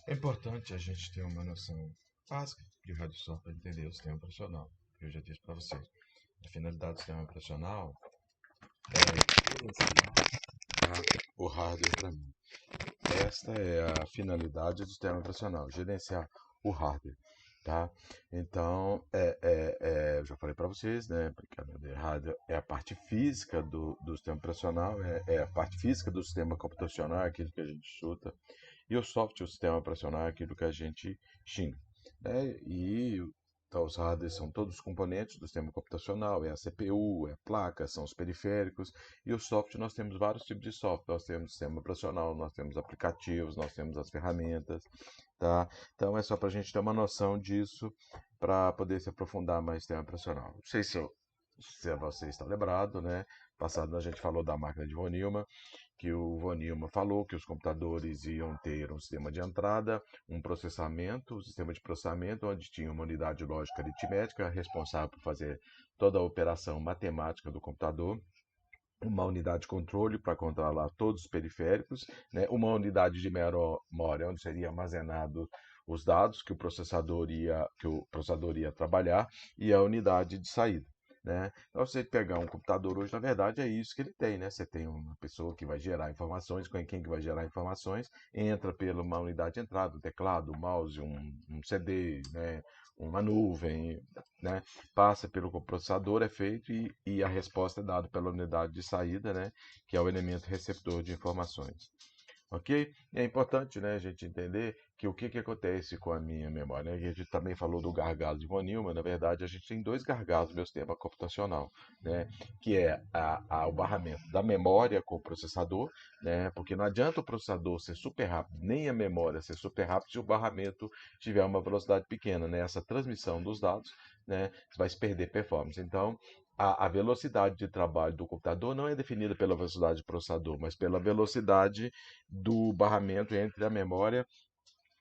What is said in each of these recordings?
É importante a gente ter uma noção básica de redução para entender o sistema operacional. Eu já disse para vocês. A finalidade do sistema operacional é gerenciar, tá, o hardware para mim. Esta é a finalidade do sistema operacional, gerenciar o hardware. Tá? Então, eu já falei para vocês, né? Porque a hardware é a parte física do sistema operacional, é a parte física do sistema computacional, aquilo que a gente chuta. E o software, o sistema operacional, é aquilo que a gente xinga. Né? E então, os hardwares são todos os componentes do sistema computacional, é a CPU, é a placa, são os periféricos. E o software, nós temos vários tipos de software. Nós temos sistema operacional, nós temos aplicativos, nós temos as ferramentas. Tá? Então, é só para a gente ter uma noção disso para poder se aprofundar mais no sistema operacional. Não sei se você está lembrado, né? Passado a gente falou da máquina de von Neumann, que o von Neumann falou que os computadores iam ter um sistema de entrada, um processamento, um sistema de processamento, onde tinha uma unidade lógica aritmética responsável por fazer toda a operação matemática do computador, uma unidade de controle para controlar todos os periféricos, né? Uma unidade de memória onde seria armazenado os dados que o processador ia trabalhar e a unidade de saída. Né? Então, você pegar um computador hoje, na verdade, é isso que ele tem, né? Você tem uma pessoa que vai gerar informações, com quem que vai gerar informações, entra pela uma unidade de entrada, um teclado, um mouse, um CD, né? Uma nuvem, né? Passa pelo processador, é feito e a resposta é dada pela unidade de saída, né? Que é o elemento receptor de informações. Ok? É importante, né, a gente entender que o que, que acontece com a minha memória, né? A gente também falou do gargalo de von Neumann, na verdade a gente tem dois gargalos no meu sistema computacional, né? Que é o barramento da memória com o processador, né? Porque não adianta o processador ser super rápido, nem a memória ser super rápido se o barramento tiver uma velocidade pequena, né? Essa transmissão dos dados, né, vai se perder performance. Então, a velocidade de trabalho do computador não é definida pela velocidade do processador, mas pela velocidade do barramento entre a memória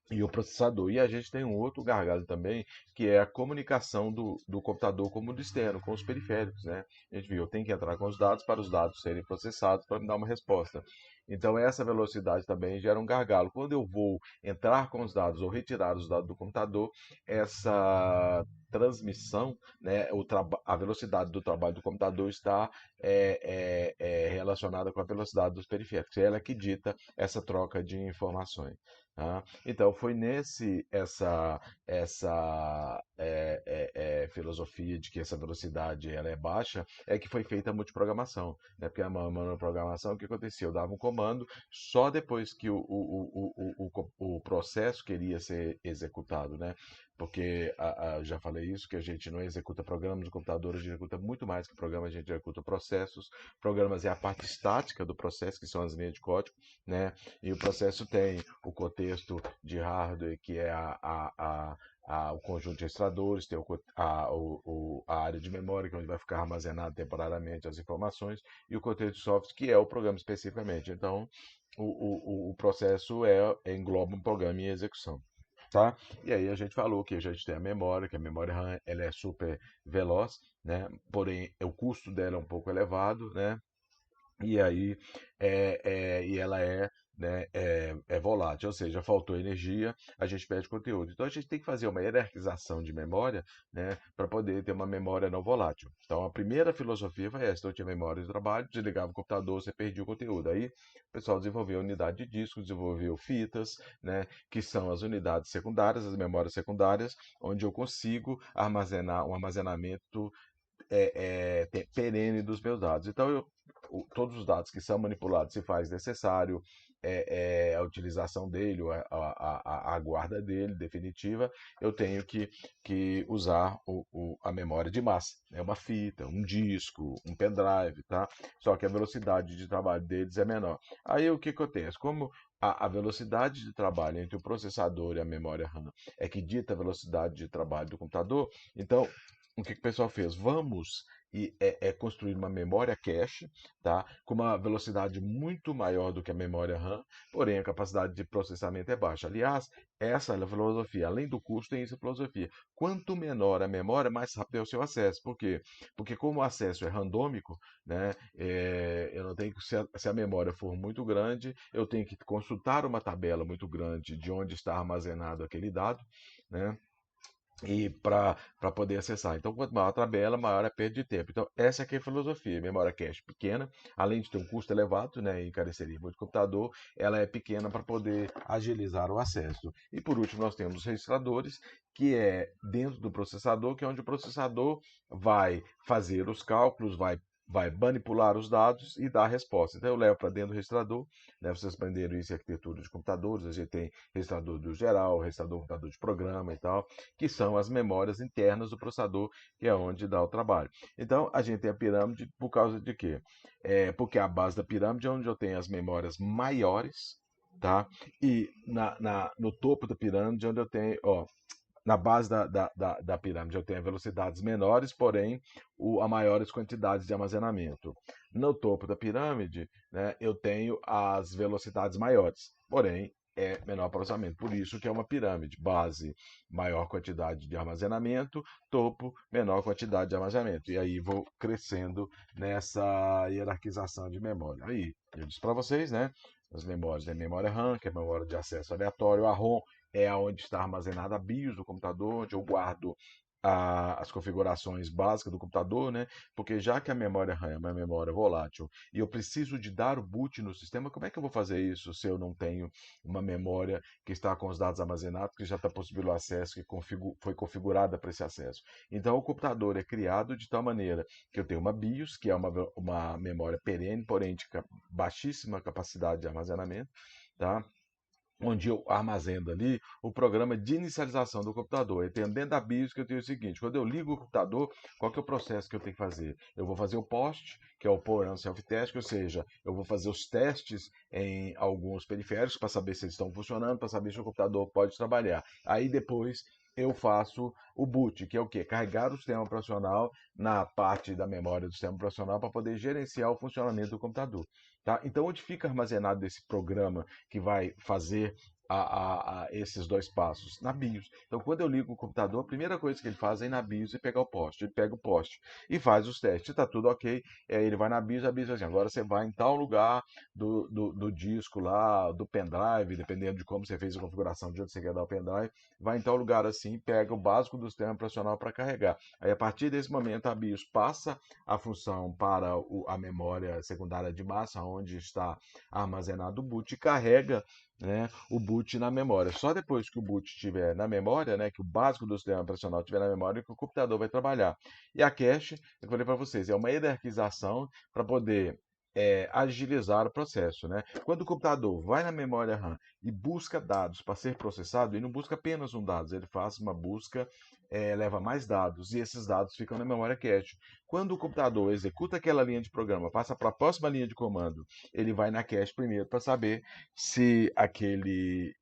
e o processador. E a gente tem um outro gargalo também, que é a comunicação do computador com o mundo externo, com os periféricos. Né? A gente viu, eu tenho que entrar com os dados para os dados serem processados para me dar uma resposta. Então, essa velocidade também gera um gargalo. Quando eu vou entrar com os dados ou retirar os dados do computador, essa transmissão, né, a velocidade do trabalho do computador está relacionada com a velocidade dos periféricos. É ela que dita essa troca de informações. Tá? Então foi essa filosofia de que essa velocidade ela é baixa é que foi feita a multiprogramação, né? Porque a monoprogramação, o que acontecia? Eu dava um comando só depois que o processo queria ser executado, né? Porque já falei isso, que a gente não executa programas no computador, a gente executa muito mais que programas, a gente executa processos. Programas é a parte estática do processo, que são as linhas de código, né? E o processo tem o contexto de hardware, que é o conjunto de registradores, tem a área de memória, que é onde vai ficar armazenado temporariamente as informações, e o contexto de software, que é o programa especificamente. Então, o processo engloba um programa em execução. Tá? E aí a gente falou que a gente tem a memória, que a memória RAM ela é super veloz, né? Porém, o custo dela é um pouco elevado, né? E aí e ela é volátil, ou seja, faltou energia, a gente perde conteúdo. Então a gente tem que fazer uma hierarquização de memória, né, para poder ter uma memória não volátil. Então a primeira filosofia foi essa: então eu tinha memória de trabalho, desligava o computador, você perdia o conteúdo. Aí o pessoal desenvolveu a unidade de disco, desenvolveu fitas, né, que são as unidades secundárias, as memórias secundárias, onde eu consigo armazenar um armazenamento perene dos meus dados. Então, todos os dados que são manipulados, se faz necessário a utilização dele, a guarda dele definitiva, eu tenho que usar a memória de massa. É uma fita, um disco, um pendrive, tá? Só que a velocidade de trabalho deles é menor. Aí o que acontece? Como a velocidade de trabalho entre o processador e a memória RAM é que dita a velocidade de trabalho do computador, então o que que o pessoal fez? Vamos construir uma memória cache, tá? Com uma velocidade muito maior do que a memória RAM, porém a capacidade de processamento é baixa. Aliás, essa é a filosofia. Além do custo, tem essa filosofia. Quanto menor a memória, mais rápido é o seu acesso. Por quê? Porque como o acesso é randômico, né? Eu não tenho que, se a memória for muito grande, eu tenho que consultar uma tabela muito grande de onde está armazenado aquele dado, né? E para poder acessar. Então, quanto maior a tabela, maior a perda de tempo. Então, essa aqui é a filosofia. Memória cache pequena, além de ter um custo elevado, né, e encareceria muito o computador, ela é pequena para poder agilizar o acesso. E por último, nós temos os registradores, que é dentro do processador, que é onde o processador vai fazer os cálculos, vai manipular os dados e dar a resposta. Então eu levo para dentro do registrador, né? Vocês aprenderam isso em arquitetura de computadores, a gente tem registrador do geral, registrador computador de programa e tal, que são as memórias internas do processador, que é onde dá o trabalho. Então a gente tem a pirâmide por causa de quê? Porque a base da pirâmide é onde eu tenho as memórias maiores, tá? E no topo da pirâmide, onde eu tenho, ó, na base da pirâmide eu tenho velocidades menores, porém a maiores quantidades de armazenamento. No topo da pirâmide, né, eu tenho as velocidades maiores, porém é menor processamento. Por isso que é uma pirâmide. Base, maior quantidade de armazenamento, topo, menor quantidade de armazenamento. E aí vou crescendo nessa hierarquização de memória. Aí, eu disse para vocês, né? As memórias, né? Memória RAM, que é memória de acesso aleatório, a ROM é onde está armazenada a BIOS do computador, onde eu guardo as configurações básicas do computador, né? Porque já que a memória RAM é uma memória volátil e eu preciso de dar o boot no sistema, como é que eu vou fazer isso se eu não tenho uma memória que está com os dados armazenados, que já está possível o acesso, que foi configurada para esse acesso? Então o computador é criado de tal maneira que eu tenho uma BIOS, que é uma memória perene, porém de baixíssima capacidade de armazenamento, tá? Onde eu armazeno ali o programa de inicialização do computador. Eu tenho dentro da BIOS que eu tenho o seguinte: quando eu ligo o computador, qual que é o processo que eu tenho que fazer? Eu vou fazer o POST, que é o Power on Self-Test, ou seja, eu vou fazer os testes em alguns periféricos para saber se eles estão funcionando, para saber se o computador pode trabalhar. Aí depois eu faço o boot, que é o quê? Carregar o sistema operacional na parte da memória do sistema operacional para poder gerenciar o funcionamento do computador. Tá? Então, onde fica armazenado esse programa que vai fazer esses dois passos? Na BIOS. Então, quando eu ligo o computador, a primeira coisa que ele faz é ir na BIOS e pegar o poste. Ele pega o poste e faz os testes. Está tudo ok. Ele vai na BIOS, a BIOS vai assim, agora você vai em tal lugar do disco lá, do pendrive, dependendo de como você fez a configuração, de onde você quer dar o pendrive, vai em tal lugar assim, pega o básico do sistema operacional para carregar. Aí, a partir desse momento, a BIOS passa a função para a memória secundária de massa, onde está armazenado o boot, e carrega, né, o boot na memória. Só depois que o boot estiver na memória, né, que o básico do sistema operacional estiver na memória, que o computador vai trabalhar. E a cache, eu falei para vocês, é uma hierarquização para poder agilizar o processo, né? Quando o computador vai na memória RAM e busca dados para ser processado, ele não busca apenas um dado, ele faz uma busca, leva mais dados, e esses dados ficam na memória cache. Quando o computador executa aquela linha de programa, passa para a próxima linha de comando, ele vai na cache primeiro para saber se aquele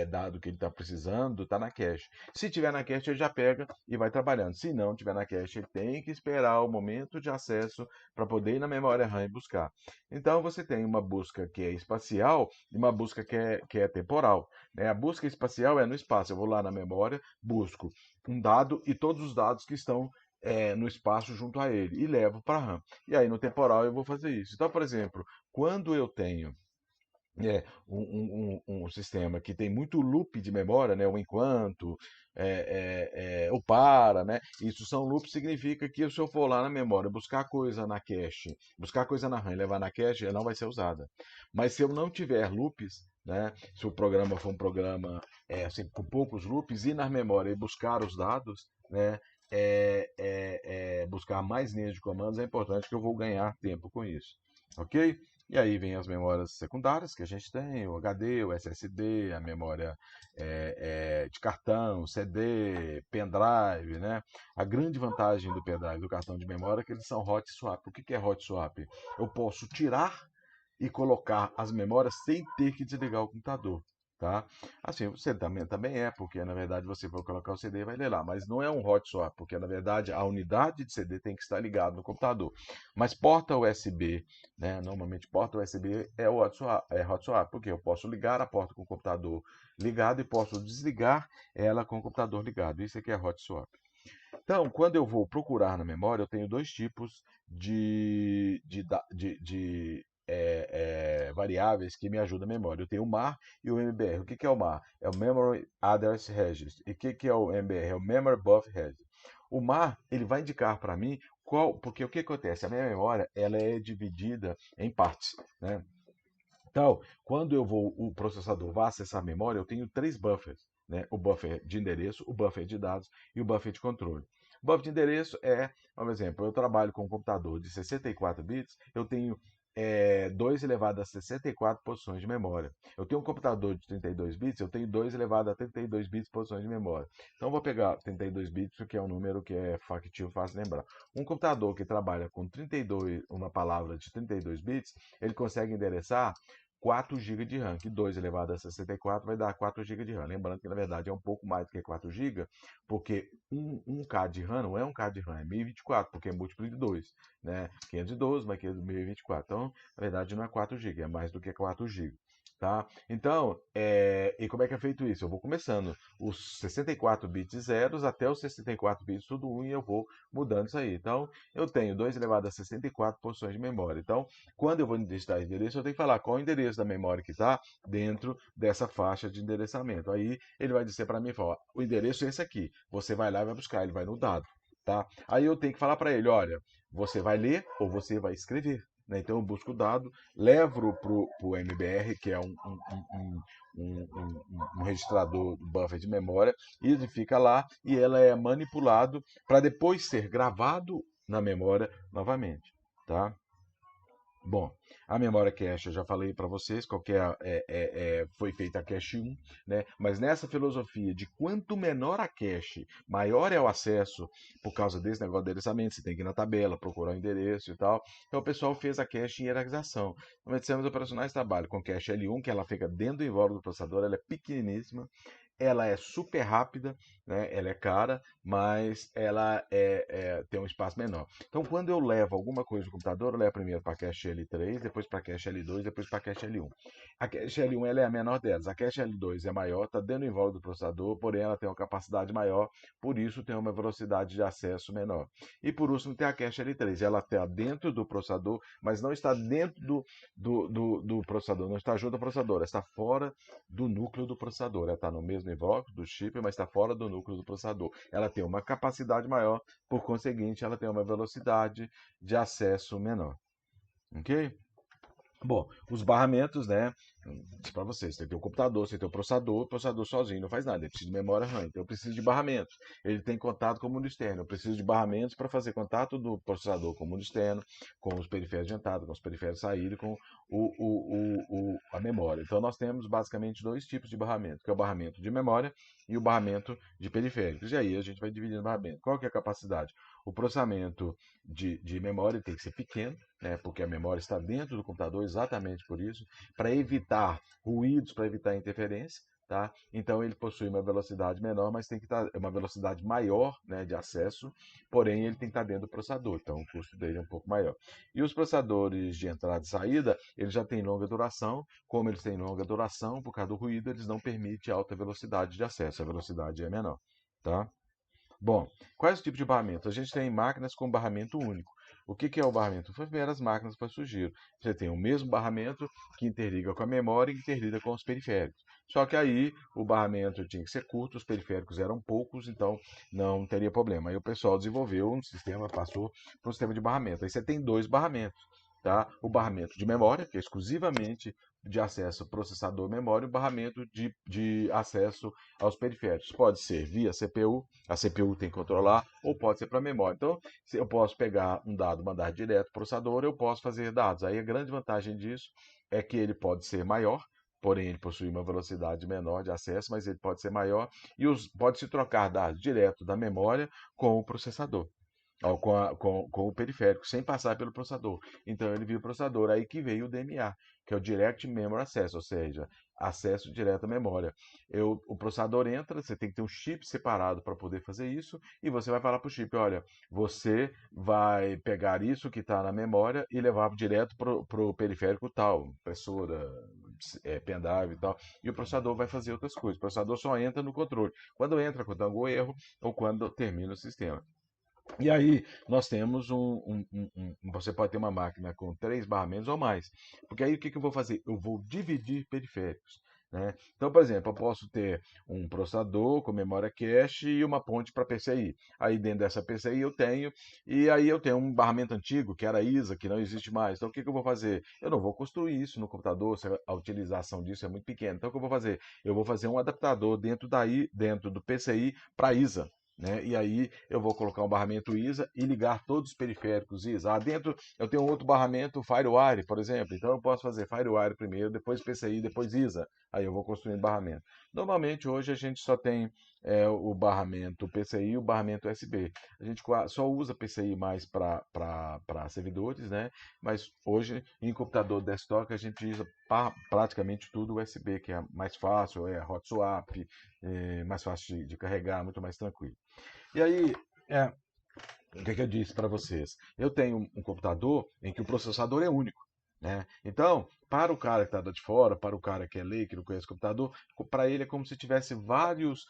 dado que ele está precisando está na cache. Se tiver na cache, ele já pega e vai trabalhando. Se não tiver na cache, ele tem que esperar o momento de acesso para poder ir na memória RAM e buscar. Então você tem uma busca que é espacial e uma busca que é temporal, né? A busca espacial é no espaço. Eu vou lá na memória, busco um dado e todos os dados que estão no espaço junto a ele e levo para a RAM. E aí no temporal eu vou fazer isso. Então, por exemplo, quando eu tenho um sistema que tem muito loop de memória, né? O enquanto, o para, né? Isso são loops, significa que se eu for lá na memória buscar coisa na cache, buscar coisa na RAM e levar na cache, ela não vai ser usada. Mas se eu não tiver loops, né? Se o programa for um programa assim, com poucos loops, ir na memória e buscar os dados, né? Buscar mais linhas de comandos é importante, que eu vou ganhar tempo com isso. Ok? E aí vem as memórias secundárias que a gente tem, o HD, o SSD, a memória de cartão, CD, pendrive, né? A grande vantagem do pendrive, do cartão de memória, é que eles são hot swap. O que é hot swap? Eu posso tirar e colocar as memórias sem ter que desligar o computador. Tá? Assim, você também é, porque na verdade você vai colocar o CD e vai ler lá, mas não é um hot swap, porque na verdade a unidade de CD tem que estar ligada no computador. Mas porta USB, né? Normalmente porta USB é hot swap, porque eu posso ligar a porta com o computador ligado e posso desligar ela com o computador ligado. Isso aqui é hot swap. Então, quando eu vou procurar na memória, eu tenho dois tipos de variáveis que me ajudam a memória. Eu tenho o MAR e o MBR. O que que é o MAR? É o Memory Address Registry. E o que que é o MBR? É o Memory Buffer Registry. O MAR, ele vai indicar para mim porque o que acontece? A minha memória, ela é dividida em partes, né? Então, quando o processador vai acessar a memória, eu tenho três buffers, né? O buffer de endereço, o buffer de dados e o buffer de controle. O buffer de endereço por exemplo, eu trabalho com um computador de 64 bits, eu tenho 2 elevado a 64 posições de memória. Eu tenho um computador de 32 bits, eu tenho 2 elevado a 32 bits posições de memória. Então, eu vou pegar 32 bits, que é um número que é factível, fácil de lembrar. Um computador que trabalha com 32, uma palavra de 32 bits, ele consegue endereçar 4 GB de RAM, que 2 elevado a 64 vai dar 4 GB de RAM. Lembrando que, na verdade, é um pouco mais do que 4 GB, porque 1K de RAM não é 1K de RAM, é 1024, porque é múltiplo de 2, né? 512 mais 1024. Então, na verdade, não é 4 GB, é mais do que 4 GB. Tá? Então, e como é que é feito isso? Eu vou começando os 64 bits zeros até os 64 bits tudo 1 e eu vou mudando isso aí. Então, eu tenho 2 elevado a 64 posições de memória. Então, quando eu vou digitar endereço, eu tenho que falar qual é o endereço da memória que está dentro dessa faixa de endereçamento. Aí ele vai dizer para mim, o endereço é esse aqui. Você vai lá e vai buscar, ele vai no dado, tá? Aí eu tenho que falar para ele, olha, você vai ler ou você vai escrever. Né? Então eu busco o dado, levo para o MBR, que é um registrador do buffer de memória, e ele fica lá e ela é manipulado para depois ser gravado na memória novamente, tá? Bom, a memória cache, eu já falei para vocês, foi feita a cache 1, né? Mas nessa filosofia de quanto menor a cache, maior é o acesso, por causa desse negócio de endereçamento, você tem que ir na tabela, procurar o endereço e tal. Então o pessoal fez a cache em hierarquização. Normalmente, sistemas operacionais trabalham com cache L1, que ela fica dentro do invólucro do processador, ela é pequeniníssima, ela é super rápida, né? Ela é cara, mas ela tem um espaço menor. Então, quando eu levo alguma coisa do computador, eu levo primeiro para a cache L3, depois para a cache L2, depois para a cache L1. A cache L1 ela é a menor delas. A cache L2 é maior, está dentro do invólucro do processador, porém ela tem uma capacidade maior, por isso tem uma velocidade de acesso menor. E por último tem a cache L3. Ela está dentro do processador, mas não está dentro do processador, não está junto ao processador, ela está fora do núcleo do processador. Ela está no mesmo invólucro do chip, mas está fora do núcleo do processador. Ela tem uma capacidade maior, por conseguinte, ela tem uma velocidade de acesso menor. Ok? Bom, os barramentos, né? Para vocês, você tem o computador, você tem o processador sozinho não faz nada, ele precisa de memória RAM, então eu preciso de barramentos. Ele tem contato com o mundo externo, eu preciso de barramentos para fazer contato do processador com o mundo externo, com os periféricos de entrada, com os periféricos de saída, com a memória. Então nós temos basicamente dois tipos de barramento, que é o barramento de memória e o barramento de periféricos. E aí a gente vai dividindo o barramento. Qual que é a capacidade? O processamento de memória tem que ser pequeno, né, porque a memória está dentro do computador exatamente por isso, para evitar ruídos, para evitar interferência. Tá? Então ele possui uma velocidade menor, mas tem que estar uma velocidade maior, né, de acesso, porém ele tem que estar dentro do processador, então o custo dele é um pouco maior. E os processadores de entrada e saída, eles já têm longa duração, como eles têm longa duração, por causa do ruído, eles não permitem alta velocidade de acesso, a velocidade é menor. Tá? Bom, quais os tipos de barramento? A gente tem máquinas com barramento único. O que é o barramento? Foi as primeiras máquinas que surgiram. Você tem o mesmo barramento que interliga com a memória e interliga com os periféricos. Só que aí o barramento tinha que ser curto, os periféricos eram poucos, então não teria problema. Aí o pessoal desenvolveu um sistema, passou para um sistema de barramento. Aí você tem dois barramentos. Tá? O barramento de memória, que é exclusivamente de acesso processador-memória, e o barramento de acesso aos periféricos. Pode ser via CPU, a CPU tem que controlar, ou pode ser para memória. Então, se eu posso pegar um dado, mandar direto para o processador, eu posso fazer dados. Aí a grande vantagem disso é que ele pode ser maior, porém ele possui uma velocidade menor de acesso, mas ele pode ser maior e pode se trocar dados direto da memória com o processador. Com o periférico, sem passar pelo processador. Então ele viu o processador, aí que veio o DMA. que é o Direct Memory Access, ou seja, acesso direto à memória. O processador entra, você tem que ter um chip separado para poder fazer isso, e você vai falar para o chip, olha, você vai pegar isso que está na memória e levar direto para o periférico tal, impressora, pendrive e tal, e o processador vai fazer outras coisas. O processador só entra no controle. Quando entra, quando dá algum erro, ou quando termina o sistema. E aí nós temos você pode ter uma máquina com 3 barramentos ou mais. Porque aí o que que eu vou fazer? Eu vou dividir periféricos. Né? Então, por exemplo, eu posso ter um processador com memória cache e uma ponte para PCI. Aí dentro dessa PCI e aí eu tenho um barramento antigo, que era ISA, que não existe mais. Então o que que eu vou fazer? Eu não vou construir isso no computador, a utilização disso é muito pequena. Então o que eu vou fazer? Eu vou fazer um adaptador dentro do PCI para ISA. Né? E aí eu vou colocar um barramento ISA e ligar todos os periféricos ISA. Dentro eu tenho outro barramento FireWire, por exemplo. Então eu posso fazer FireWire primeiro, depois PCI, depois ISA. Aí eu vou construindo barramento. Normalmente hoje a gente só tem o barramento PCI e o barramento USB. A gente só usa PCI mais para servidores, né? Mas hoje em computador desktop a gente usa praticamente tudo USB, que é mais fácil, é hot swap, mais fácil de carregar, muito mais tranquilo. E aí, o que eu disse para vocês? Eu tenho um computador em que o processador é único. Né? Então, para o cara que está de fora, para o cara que é leigo, que não conhece computador, para ele é como se tivesse vários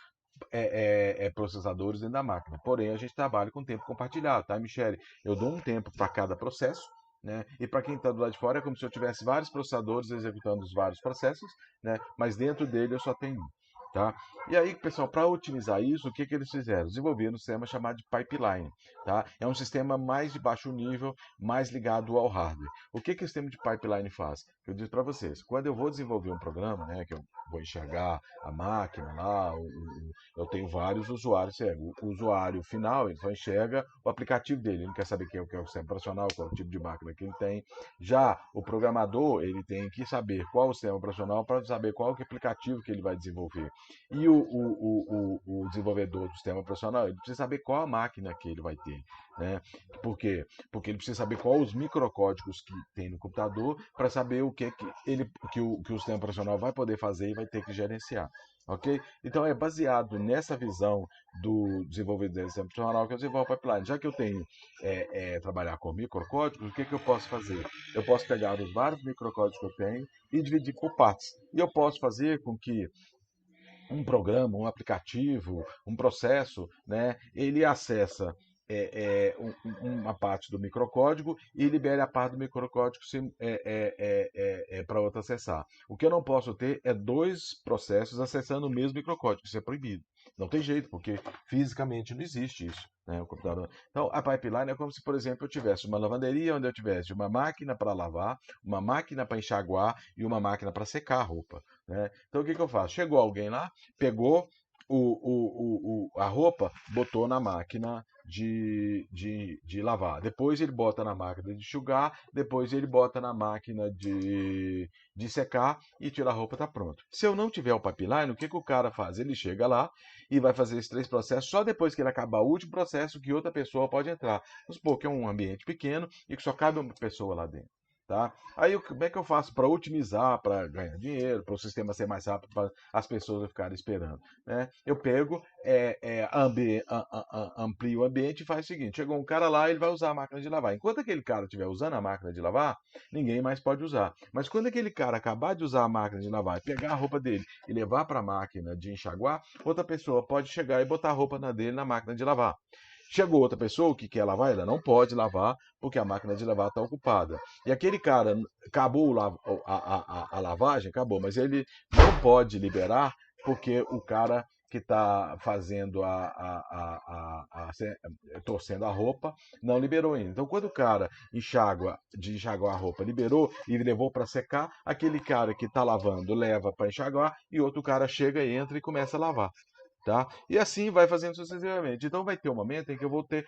processadores dentro da máquina. Porém, a gente trabalha com tempo compartilhado, tá, Michele? Eu dou um tempo para cada processo, né? E para quem está do lado de fora é como se eu tivesse vários processadores executando os vários processos, né? Mas dentro dele eu só tenho um. Tá? E aí, pessoal, para otimizar isso, o que, que eles fizeram? Desenvolveram um sistema chamado de pipeline. Tá? É um sistema mais de baixo nível, mais ligado ao hardware. O que, que o sistema de pipeline faz? Eu disse para vocês, quando eu vou desenvolver um programa, né, que eu vou enxergar a máquina lá, eu tenho vários usuários. O usuário final, ele só enxerga o aplicativo dele, ele não quer saber quem é o sistema operacional, qual é o tipo de máquina que ele tem. Já o programador, ele tem que saber qual o sistema operacional para saber qual é o aplicativo que ele vai desenvolver. E o desenvolvedor do sistema operacional, ele precisa saber qual a máquina que ele vai ter. Né? Por quê? Porque ele precisa saber quais os microcódigos que tem no computador para saber o que o sistema operacional vai poder fazer e vai ter que gerenciar. Ok? Então é baseado nessa visão do desenvolvedor do sistema operacional que eu desenvolvo o pipeline. Já que eu tenho trabalhar com microcódigos, o que, que eu posso fazer? Eu posso pegar os vários microcódigos que eu tenho e dividir por partes. E eu posso fazer com que um programa, um aplicativo, um processo, né, ele acessa uma parte do microcódigo e libera a parte do microcódigo para outra acessar. O que eu não posso ter é dois processos acessando o mesmo microcódigo, isso é proibido. Não tem jeito, porque fisicamente não existe isso. Né, o computador. Então, a pipeline é como se, por exemplo, eu tivesse uma lavanderia onde eu tivesse uma máquina para lavar, uma máquina para enxaguar e uma máquina para secar a roupa. Né? Então, o que, que eu faço? Chegou alguém lá, pegou a roupa, botou na máquina de lavar. Depois ele bota na máquina de enxugar, depois ele bota na máquina de secar e tira a roupa, tá pronto. Se eu não tiver o pipeline, o que, que o cara faz? Ele chega lá e vai fazer esses 3 processos, só depois que ele acabar o último processo que outra pessoa pode entrar. Vamos supor que é um ambiente pequeno e que só cabe uma pessoa lá dentro. Tá? Aí como é que eu faço para otimizar, para ganhar dinheiro, para o sistema ser mais rápido, para as pessoas não ficarem esperando? Né? Eu pego, amplio o ambiente e faz o seguinte: chegou um cara lá, ele vai usar a máquina de lavar. Enquanto aquele cara estiver usando a máquina de lavar, ninguém mais pode usar. Mas quando aquele cara acabar de usar a máquina de lavar e pegar a roupa dele e levar para a máquina de enxaguar, outra pessoa pode chegar e botar a roupa dele na máquina de lavar. Chegou outra pessoa que quer lavar, ela não pode lavar porque a máquina de lavar está ocupada. E aquele cara, acabou a lavagem, acabou, mas ele não pode liberar porque o cara que está fazendo torcendo a roupa não liberou ainda. Então, quando o cara enxaguar a roupa liberou e levou para secar, aquele cara que está lavando leva para enxaguar e outro cara chega, entra e começa a lavar. Tá? E assim vai fazendo sucessivamente. Então vai ter um momento em que eu vou ter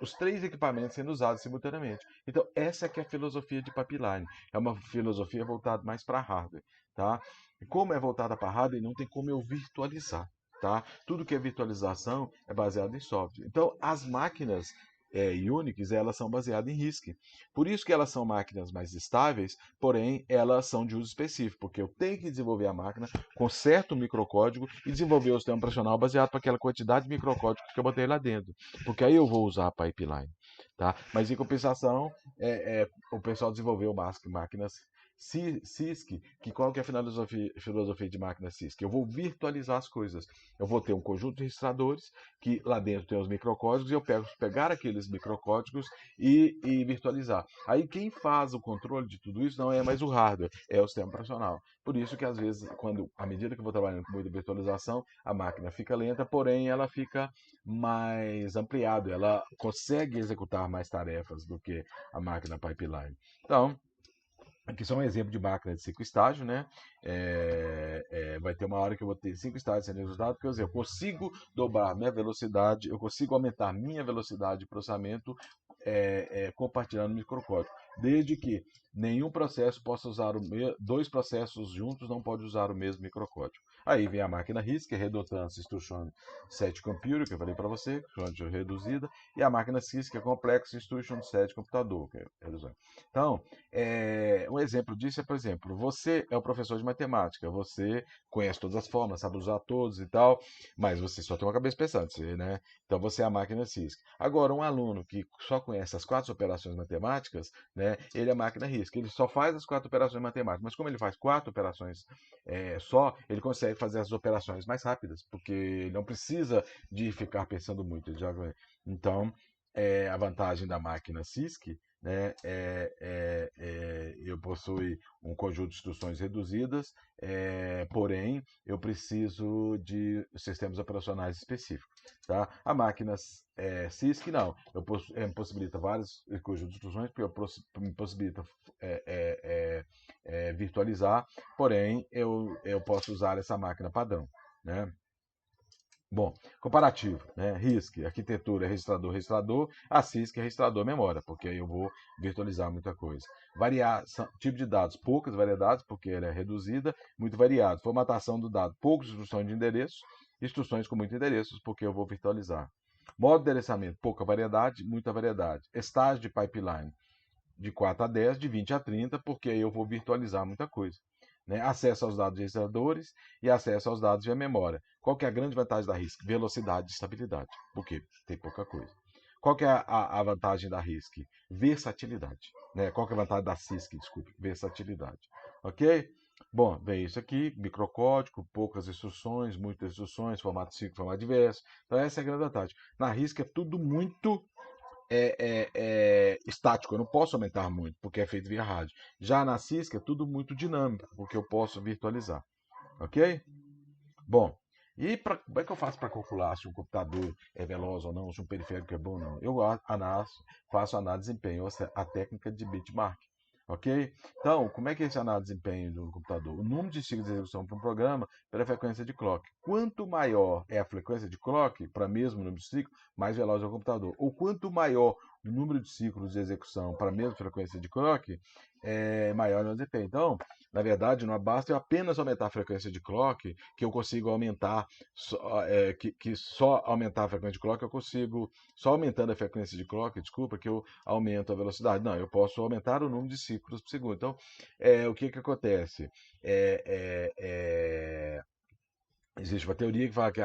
os 3 equipamentos sendo usados simultaneamente. Então essa que é a filosofia de pipeline. É uma filosofia voltada mais para hardware. Tá? E como é voltada para hardware, não tem como eu virtualizar. Tá? Tudo que é virtualização é baseado em software. Então as máquinas e Unix, elas são baseadas em RISC. Por isso que elas são máquinas mais estáveis, porém elas são de uso específico, porque eu tenho que desenvolver a máquina com certo microcódigo e desenvolver o sistema operacional baseado para aquela quantidade de microcódigo que eu botei lá dentro, porque aí eu vou usar a pipeline, tá? Mas em compensação, o pessoal desenvolveu máquinas CISC, que qual que é a filosofia de máquina CISC? Eu vou virtualizar as coisas. Eu vou ter um conjunto de registradores que lá dentro tem os microcódigos e eu pegar aqueles microcódigos e virtualizar. Aí quem faz o controle de tudo isso não é mais o hardware, é o sistema operacional. Por isso que às vezes, à medida que eu vou trabalhando com muita virtualização, a máquina fica lenta, porém ela fica mais ampliada, ela consegue executar mais tarefas do que a máquina pipeline. Então, aqui só um exemplo de máquina de 5 estágios, né? Vai ter uma hora que eu vou ter 5 estágios sendo resultado, porque eu consigo dobrar minha velocidade, eu consigo aumentar minha velocidade de processamento compartilhando microcódigo. Desde que nenhum processo possa usar dois processos juntos não pode usar o mesmo microcódigo. Aí vem a máquina RISC, que é Redundant Instruction Set Computer, que eu falei para você, que é reduzida, e a máquina CISC, que é Complex Instruction Set Computador, que é reduzida. Então, um exemplo disso é, por exemplo, você é o professor de matemática, você conhece todas as fórmulas, sabe usar todos e tal, mas você só tem uma cabeça pensante, né? Então você é a máquina CISC. Agora, um aluno que só conhece as 4 operações matemáticas, né, ele é a máquina RISC. Ele só faz as 4 operações matemáticas, mas como ele faz 4 operações só, ele consegue fazer as operações mais rápidas, porque ele não precisa de ficar pensando muito. Então, a vantagem da máquina CISC, né, eu possuo um conjunto de instruções reduzidas, porém eu preciso de sistemas operacionais específicos. Tá? A máquina CISC não, possibilita vários conjuntos de instruções, porque me possibilita virtualizar, porém eu posso usar essa máquina padrão. Né? Bom, comparativo, né? RISC, arquitetura, registrador, a CISC é registrador memória, porque aí eu vou virtualizar muita coisa. Tipo de dados, poucas variedades, porque ela é reduzida, muito variado. Formatação do dado, poucas instruções de endereços, instruções com muitos endereços, porque eu vou virtualizar. Modo de endereçamento, pouca variedade, muita variedade. Estágio de pipeline, de 4 a 10, de 20 a 30, porque aí eu vou virtualizar muita coisa. Né? Acesso aos dados registradores e acesso aos dados via memória. Qual que é a grande vantagem da RISC? Velocidade e estabilidade. Por quê? Tem pouca coisa. Qual que é a vantagem da RISC? Versatilidade. Né? Qual que é a vantagem da CISC? Desculpe, versatilidade. Ok? Bom, vem isso aqui, microcódigo, poucas instruções, muitas instruções, formato 5, formato diverso. Então essa é a grande vantagem. Na RISC é tudo muito estático, eu não posso aumentar muito, porque é feito via rádio. Já na Cisco é tudo muito dinâmico, porque eu posso virtualizar. Ok? Bom, e como é que eu faço para calcular se um computador é veloz ou não, se um periférico é bom ou não? Eu faço análise de desempenho, a técnica de benchmark. Ok? Então, como é que é esse análise de desempenho do computador? O número de ciclos de execução para um programa pela frequência de clock. Quanto maior é a frequência de clock, para mesmo número de ciclos, mais veloz é o computador. Ou quanto maior o número de ciclos de execução para a mesma frequência de clock, maior é o desempenho. Então, na verdade, não basta eu apenas aumentar a frequência de clock que eu consigo aumentar, que só aumentar a frequência de clock eu consigo, só aumentando a frequência de clock, desculpa, que eu aumento a velocidade. Não, eu posso aumentar o número de ciclos por segundo. Então, o que acontece? Existe uma teoria que fala que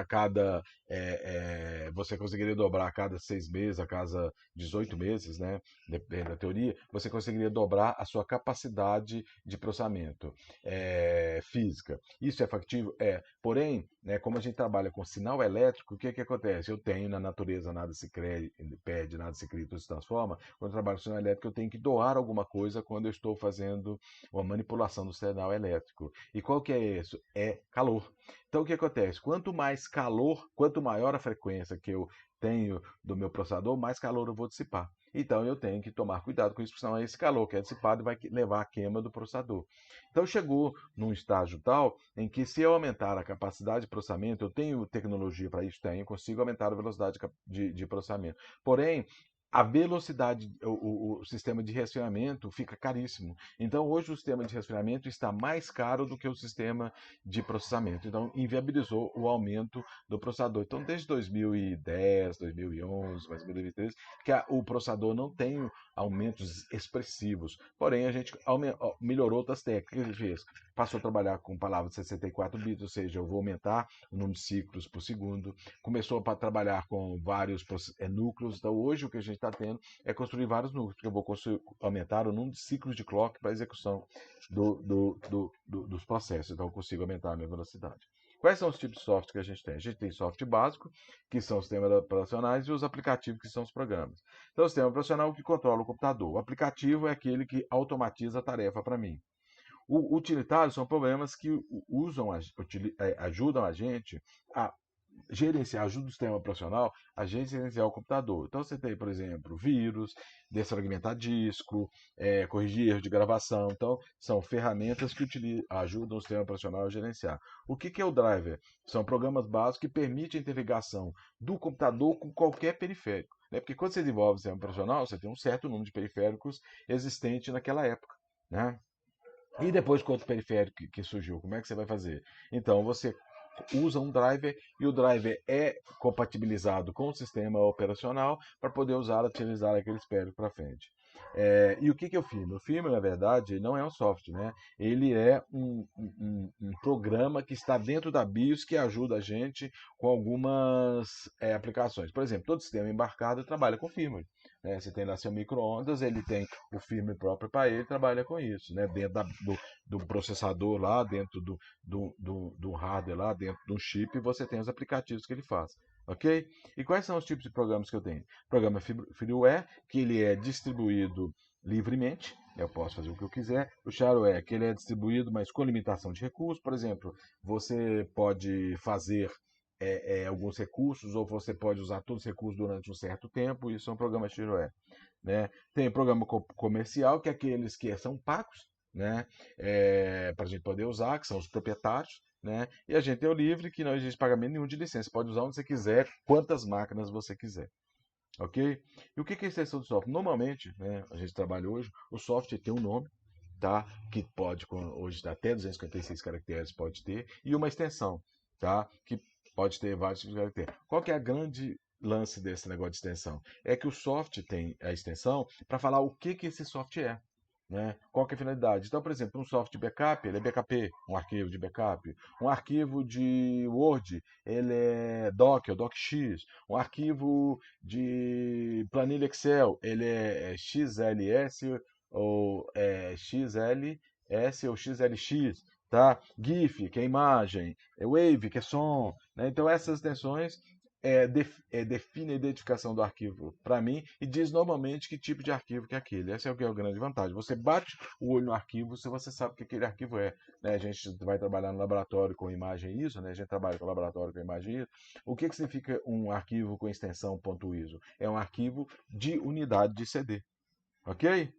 você conseguiria dobrar a cada 6 meses, a cada 18 meses, né? Depende da teoria, você conseguiria dobrar a sua capacidade de processamento física. Isso é factível? É. Porém, né, como a gente trabalha com sinal elétrico, o que acontece? Eu tenho na natureza nada se perde, nada se cria, tudo se transforma. Quando eu trabalho com sinal elétrico, eu tenho que doar alguma coisa quando eu estou fazendo uma manipulação do sinal elétrico. E qual que é isso? É calor. Então, o que acontece? Quanto mais calor, quanto maior a frequência que eu tenho do meu processador, mais calor eu vou dissipar. Então, eu tenho que tomar cuidado com isso, porque senão esse calor que é dissipado vai levar à queima do processador. Então, chegou num estágio tal em que, se eu aumentar a capacidade de processamento, eu tenho tecnologia para isso, consigo aumentar a velocidade de processamento. Porém, a velocidade, o sistema de resfriamento fica caríssimo. Então, hoje o sistema de resfriamento está mais caro do que o sistema de processamento. Então, inviabilizou o aumento do processador. Então, desde 2010, 2011, mais 2013, que o processador não tem aumentos expressivos. Porém, a gente melhorou outras técnicas. Ele fez, passou a trabalhar com palavras de 64 bits, ou seja, eu vou aumentar o número de ciclos por segundo. Começou a trabalhar com vários núcleos. Então, hoje o que a gente está tendo é construir vários núcleos, porque eu vou aumentar o número de ciclos de clock para execução dos processos. Então, eu consigo aumentar a minha velocidade. Quais são os tipos de software que a gente tem? A gente tem software básico, que são os sistemas operacionais, e os aplicativos, que são os programas. Então, o sistema operacional que controla o computador. O aplicativo é aquele que automatiza a tarefa para mim. O utilitário são problemas que ajudam a gente a gerenciar, ajuda o sistema operacional a gerenciar o computador. Então você tem, por exemplo, vírus, desfragmentar disco, corrigir erro de gravação. Então são ferramentas que ajudam o sistema operacional a gerenciar. O que é o driver? São programas básicos que permitem a interligação do computador com qualquer periférico. Né? Porque quando você desenvolve o sistema operacional, você tem um certo número de periféricos existente naquela época. Né? E depois com outro periférico que surgiu, como é que você vai fazer? Então você usa um driver e o driver é compatibilizado com o sistema operacional para poder utilizar aquele periférico para frente. E o que é o firmware? O firmware, na verdade, não é um software, né? Ele é um programa que está dentro da BIOS que ajuda a gente com algumas aplicações. Por exemplo, todo sistema embarcado trabalha com firmware. Né? Você tem lá seu micro-ondas, ele tem o firmware próprio para ele, trabalha com isso, né? Dentro do processador lá, dentro do hardware lá, dentro do chip, você tem os aplicativos que ele faz. Ok? E quais são os tipos de programas que eu tenho? Programa freeware, que ele é distribuído livremente, eu posso fazer o que eu quiser. O shareware, que ele é distribuído, mas com limitação de recursos. Por exemplo, você pode fazer alguns recursos, ou você pode usar todos os recursos durante um certo tempo. Isso é um programa shareware. Né? Tem programa comercial, que é aqueles que são pagos, né? Para a gente poder usar, que são os proprietários. Né? E a gente tem o livre, que não existe pagamento nenhum de licença. Pode usar onde você quiser, quantas máquinas você quiser. Ok? E o que é extensão de software? Normalmente, né, a gente trabalha hoje, o software tem um nome, tá? Que pode, hoje até 256 caracteres pode ter, e uma extensão, tá? Que pode ter vários tipos de caracteres. Qual que é a grande lance desse negócio de extensão? É que o software tem a extensão para falar o que esse software é. Né? Qual que é a finalidade? Então, por exemplo, um software de backup, ele é BKP, um arquivo de backup. Um arquivo de Word, ele é Doc, ou DocX. Um arquivo de planilha Excel, ele é XLS ou XLS ou XLX. Tá? GIF, que é imagem, Wave, que é som. Né? Então, essas extensões define a identificação do arquivo para mim e diz normalmente que tipo de arquivo que é aquele. Essa é o que é a grande vantagem. Você bate o olho no arquivo se você sabe que aquele arquivo é. Né? A gente vai trabalhar no laboratório com imagem ISO, né? A gente trabalha com laboratório com imagem ISO. O que significa um arquivo com extensão .ISO? É um arquivo de unidade de CD. Ok?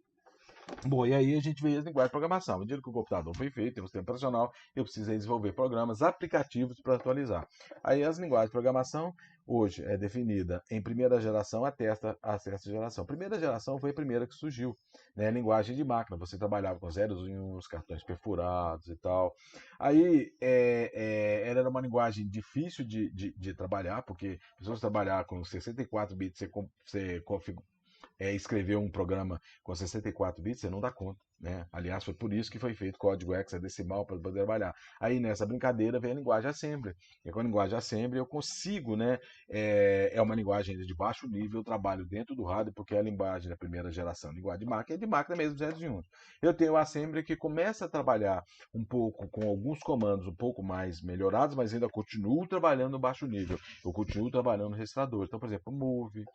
Bom, e aí a gente vê as linguagens de programação. À medida que o computador foi feito, tem um sistema operacional, eu precisei desenvolver programas, aplicativos para atualizar. Aí as linguagens de programação, hoje, é definida em primeira geração até a sexta geração. Primeira geração foi a primeira que surgiu, né? Linguagem de máquina, você trabalhava com zeros e uns, cartões perfurados e tal. Aí ela era uma linguagem difícil de trabalhar, porque pessoas trabalhar com 64 bits, você configura escrever um programa com 64 bits, você não dá conta. Né? Aliás, foi por isso que foi feito código hexadecimal para poder trabalhar. Aí nessa brincadeira vem a linguagem assembly. E com a linguagem assembly eu consigo, né? É uma linguagem de baixo nível, eu trabalho dentro do hardware, porque é a linguagem da primeira geração. Linguagem de máquina mesmo, 0 Eu tenho o assembly que começa a trabalhar um pouco com alguns comandos um pouco mais melhorados, mas ainda continuo trabalhando no baixo nível. Eu continuo trabalhando no registrador. Então, por exemplo, move,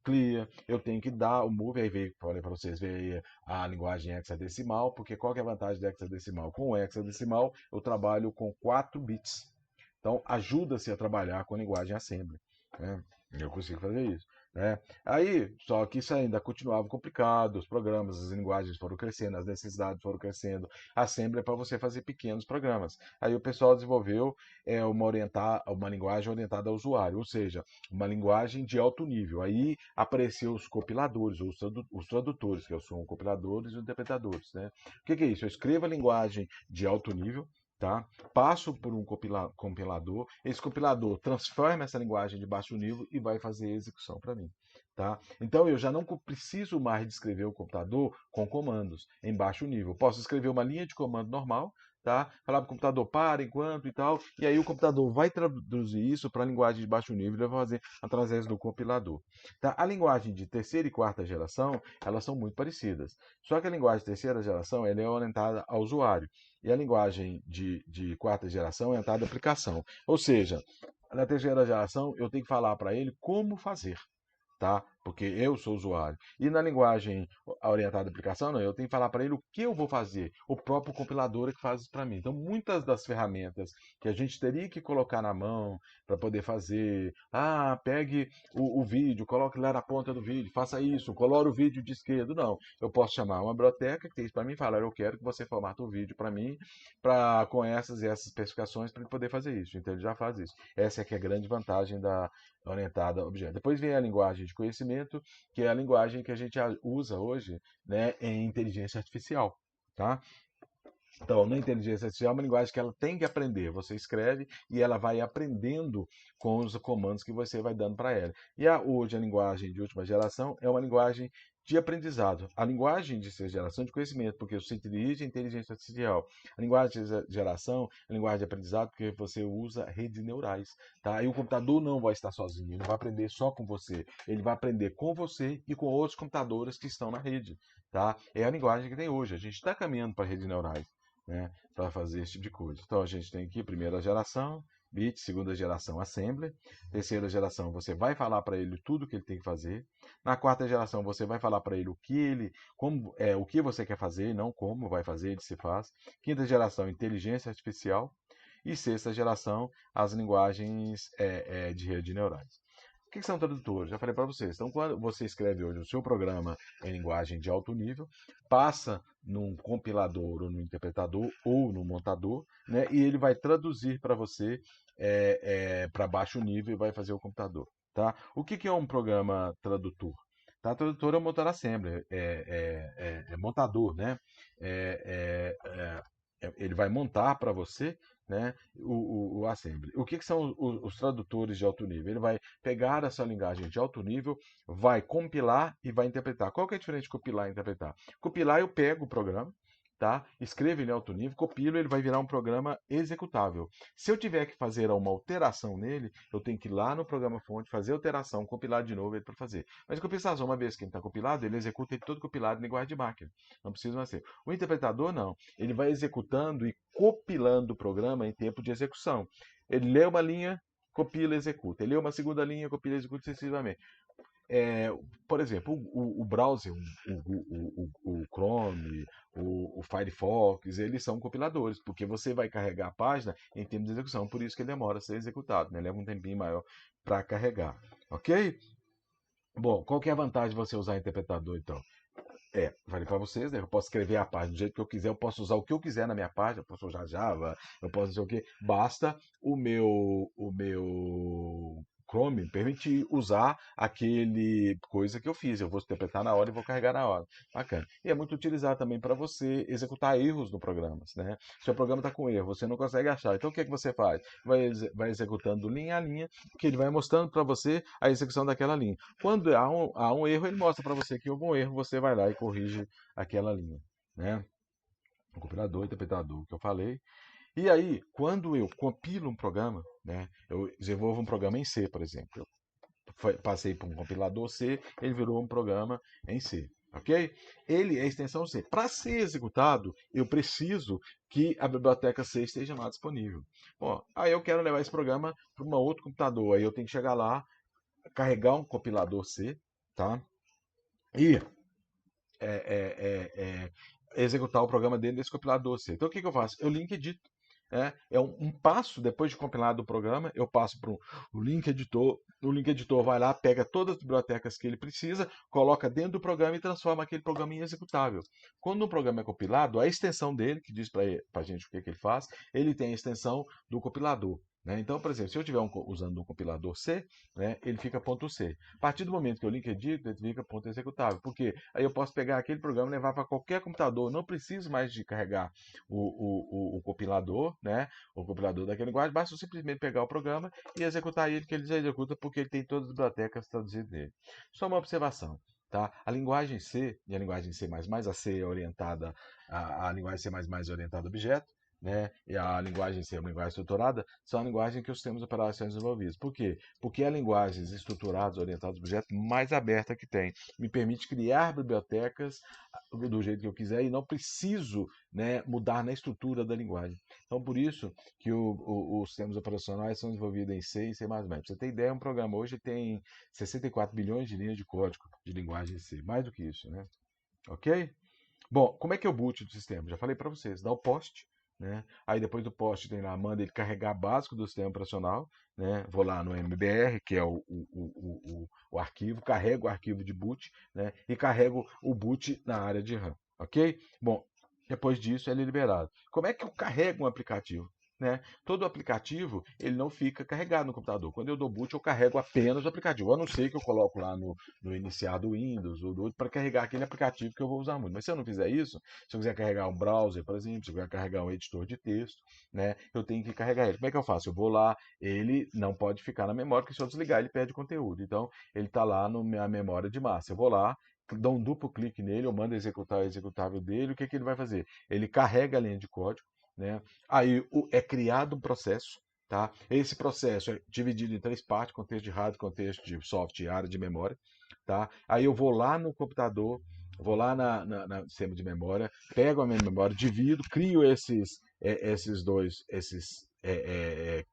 clear, eu tenho que dar o move, aí veio, falei para vocês, veio a linguagem hexadecimal, porque qual que é a vantagem do hexadecimal? Com o hexadecimal eu trabalho com 4 bits. Então ajuda-se a trabalhar com a linguagem assembly. Né? Eu consigo fazer isso. né? Aí, só que isso ainda continuava complicado, os programas, as linguagens foram crescendo, as necessidades foram crescendo, a Assembly é para você fazer pequenos programas. Aí o pessoal desenvolveu uma linguagem orientada ao usuário, ou seja, uma linguagem de alto nível. Aí apareceu os compiladores, os tradutores, que são compiladores e os interpretadores, né? O que é isso? Eu escrevo a linguagem de alto nível, tá? Passo por um compilador, esse compilador transforma essa linguagem de baixo nível e vai fazer a execução para mim. Tá? Então eu já não preciso mais de escrever o computador com comandos em baixo nível. Posso escrever uma linha de comando normal, tá? Falar para o computador para enquanto e tal, e aí o computador vai traduzir isso para a linguagem de baixo nível e vai fazer através do compilador. Tá? A linguagem de terceira e quarta geração, elas são muito parecidas. Só que a linguagem de terceira geração ela é orientada ao usuário. E a linguagem de quarta geração é orientada à aplicação. Ou seja, na terceira geração eu tenho que falar para ele como fazer. Tá? Porque eu sou usuário. E na linguagem orientada à aplicação, não, eu tenho que falar para ele o que eu vou fazer. O próprio compilador é que faz isso para mim. Então, muitas das ferramentas que a gente teria que colocar na mão para poder fazer, pegue o vídeo, coloque lá na ponta do vídeo, faça isso, colore o vídeo de esquerda. Não, eu posso chamar uma biblioteca que tem isso para mim e falar, eu quero que você formate o vídeo para mim, com essas e essas especificações para ele poder fazer isso. Então, ele já faz isso. Essa é que é a grande vantagem da orientada a objeto. Depois vem a linguagem de conhecimento, que é a linguagem que a gente usa hoje, né, em inteligência artificial. Tá? Então, na inteligência artificial é uma linguagem que ela tem que aprender. Você escreve e ela vai aprendendo com os comandos que você vai dando para ela. E hoje a linguagem de última geração é uma linguagem de aprendizado. A linguagem de sexta geração é de conhecimento, porque você dirige a inteligência artificial. A linguagem de geração é a linguagem de aprendizado, porque você usa redes neurais. Tá? E o computador não vai estar sozinho, ele não vai aprender só com você. Ele vai aprender com você e com outros computadores que estão na rede. Tá? É a linguagem que tem hoje. A gente está caminhando para redes neurais, né, para fazer esse tipo de coisa. Então a gente tem aqui primeira geração, bit, segunda geração, assembly, terceira geração você vai falar para ele tudo que ele tem que fazer. Na quarta geração você vai falar para ele o que você quer fazer, não como vai fazer, ele se faz. Quinta geração, inteligência artificial. E sexta geração, as linguagens de rede neurais. O que são tradutores? Já falei para vocês. Então, quando você escreve hoje o seu programa em linguagem de alto nível, passa num compilador ou no interpretador ou no montador, né, e ele vai traduzir para você para baixo nível e vai fazer o computador. Tá? O que é um programa tradutor? Tá? Tradutor é um motor assembly, é montador, né? Ele vai montar para você, né, o assembly. O que são os tradutores de alto nível? Ele vai pegar essa linguagem de alto nível, vai compilar e vai interpretar. Qual que é a diferença de compilar e interpretar? Compilar eu pego o programa, tá? Escrevo ele em alto nível, compilo, ele vai virar um programa executável. Se eu tiver que fazer uma alteração nele, eu tenho que ir lá no programa fonte, fazer alteração, compilar de novo ele para fazer. Mas em compensação, uma vez que ele está compilado, ele executa ele todo compilado em linguagem de máquina. Não precisa mais ser. O interpretador não. Ele vai executando e compilando o programa em tempo de execução. Ele lê uma linha, copila e executa. Ele lê uma segunda linha, copila e executa sucessivamente. Por exemplo, o browser, o Chrome, o Firefox, eles são compiladores, porque você vai carregar a página em tempo de execução, por isso que ele demora a ser executado, né? Leva um tempinho maior para carregar, ok? Bom, qual que é a vantagem de você usar interpretador, então? Falei para vocês, né? Eu posso escrever a página do jeito que eu quiser, eu posso usar o que eu quiser na minha página, eu posso usar Java, eu posso dizer o que. Basta o meu Chrome permitir usar aquele coisa que eu fiz. Eu vou interpretar na hora e vou carregar na hora. Bacana. E é muito utilizado também para você executar erros no programa, né? Seu programa está com erro, você não consegue achar. Então o que é que você faz? Vai executando linha a linha, que ele vai mostrando para você a execução daquela linha. Quando há um erro, ele mostra para você que houve um erro, você vai lá e corrige aquela linha, né? O compilador, o interpretador que eu falei. E aí, quando eu compilo um programa, né? Eu desenvolvo um programa em C, por exemplo. Passei por um compilador C, ele virou um programa em C. Ok? Ele é a extensão C. Para ser executado, eu preciso que a biblioteca C esteja lá disponível. Bom, aí eu quero levar esse programa para um outro computador. Aí eu tenho que chegar lá, carregar um compilador C, tá? E é, é, é, executar o programa dentro desse compilador C. Então o que eu faço? Eu link edito. É um passo, depois de compilado o programa, eu passo para o link editor. O link editor vai lá, pega todas as bibliotecas que ele precisa, coloca dentro do programa e transforma aquele programa em executável. Quando o programa é compilado, a extensão dele, que diz para a gente o que ele faz, ele tem a extensão do compilador. Né? Então, por exemplo, se eu estiver usando um compilador C, né, ele fica .c. A partir do momento que eu link edito, ele fica .executável. Por quê? Aí eu posso pegar aquele programa e levar para qualquer computador. Não preciso mais de carregar o compilador, né, o compilador daquela linguagem, basta eu simplesmente pegar o programa e executar ele, que ele já executa porque ele tem todas as bibliotecas traduzidas nele. Só uma observação. Tá? A linguagem C e a linguagem C++, a C é orientada, a linguagem C++ é orientada a objeto, né, e a linguagem C, a linguagem estruturada, são a linguagem que os sistemas operacionais desenvolvidos. Por quê? Porque é a linguagem estruturadas, orientadas a objeto mais aberta que tem. Me permite criar bibliotecas do jeito que eu quiser e não preciso, né, mudar na estrutura da linguagem. Então, por isso que os sistemas operacionais são desenvolvidos em C e C++. Para você ter ideia, um programa hoje tem 64 bilhões de linhas de código de linguagem C. Mais do que isso, né? Ok? Bom, como é que é o boot do sistema? Já falei para vocês, dá o post, né? Aí depois do post tem lá, manda ele carregar básico do sistema operacional, né? Vou lá no MBR, que é o arquivo, carrego o arquivo de boot, né? E carrego o boot na área de RAM, ok? Bom, depois disso ele é liberado. Como é que eu carrego um aplicativo? Né? Todo aplicativo ele não fica carregado no computador. Quando eu dou boot, eu carrego apenas o aplicativo. A não ser que eu coloco lá no iniciar do Windows ou do outro para carregar aquele aplicativo que eu vou usar muito. Mas se eu não fizer isso, se eu quiser carregar um browser, por exemplo, se eu quiser carregar um editor de texto, né, eu tenho que carregar ele. Como é que eu faço? Eu vou lá, ele não pode ficar na memória, porque se eu desligar, ele perde conteúdo. Então, ele está lá na memória de massa. Eu vou lá, dou um duplo clique nele, eu mando executar o executável dele, o que ele vai fazer? Ele carrega a linha de código, né? Aí é criado um processo, tá? Esse processo é dividido em três partes: contexto de hardware, contexto de software e área de memória. Tá? Aí eu vou lá no computador, vou lá na sistema de memória, pego a minha memória, divido, crio esses dois,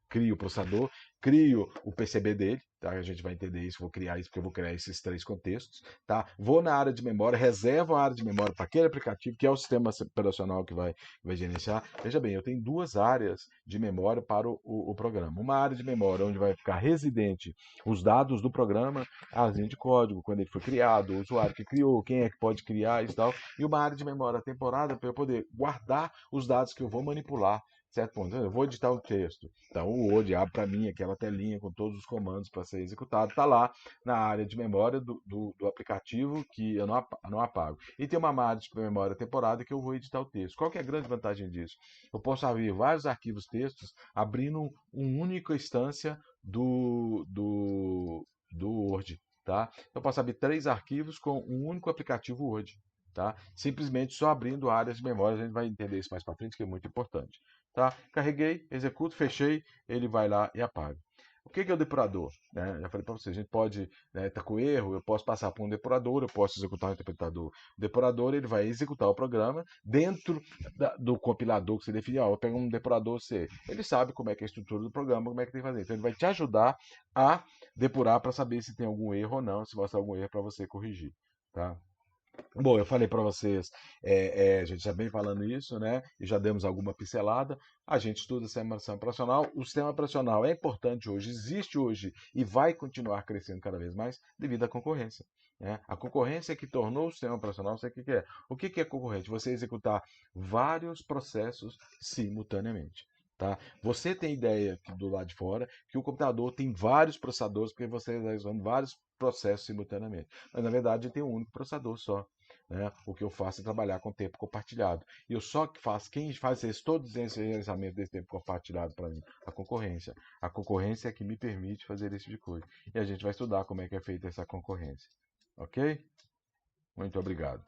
crio o processador, crio o PCB dele, tá? A gente vai entender isso, vou criar isso porque eu vou criar esses três contextos, tá? Vou na área de memória, reservo a área de memória para aquele aplicativo que é o sistema operacional que vai gerenciar. Veja bem, eu tenho duas áreas de memória para o programa. Uma área de memória onde vai ficar residente os dados do programa, a linha de código, quando ele foi criado, o usuário que criou, quem é que pode criar e tal, e uma área de memória temporada para eu poder guardar os dados que eu vou manipular. Certo ponto. Eu vou editar um texto. Então o Word abre para mim aquela telinha com todos os comandos para ser executado. Está lá na área de memória do aplicativo que eu não apago. E tem uma área de memória temporada que eu vou editar o texto. Qual que é a grande vantagem disso? Eu posso abrir vários arquivos textos abrindo uma única instância do Word. Tá? Eu posso abrir três arquivos com um único aplicativo Word. Tá? Simplesmente só abrindo áreas de memória, a gente vai entender isso mais para frente, que é muito importante. Tá? Carreguei, executo, fechei, ele vai lá e apaga. O que é o depurador? Né? Já falei para vocês, a gente pode estar com erro, eu posso passar por um depurador, eu posso executar um interpretador. O depurador ele vai executar o programa dentro do compilador que você definiu. Eu pego um depurador C. Ele sabe como é que é a estrutura do programa, como é que tem que fazer. Então ele vai te ajudar a depurar para saber se tem algum erro ou não, se mostrar algum erro para você corrigir. Tá? Bom, eu falei para vocês, a gente já vem falando isso, né? E já demos alguma pincelada. A gente estuda sistema operacional. O sistema operacional é importante hoje, existe hoje e vai continuar crescendo cada vez mais devido à concorrência. Né? A concorrência é que tornou o sistema operacional, sei o que é. O que é concorrente? Você executar vários processos simultaneamente. Tá? Você tem ideia que do lado de fora que o computador tem vários processadores porque você está usando vários processos simultaneamente. Mas na verdade tem um único processador só. Né? O que eu faço é trabalhar com tempo compartilhado. E eu só que faço, quem faz todos esses gerenciamentos desse tempo compartilhado para mim? A concorrência. A concorrência é que me permite fazer esse tipo de coisa. E a gente vai estudar como é que é feita essa concorrência. Ok? Muito obrigado.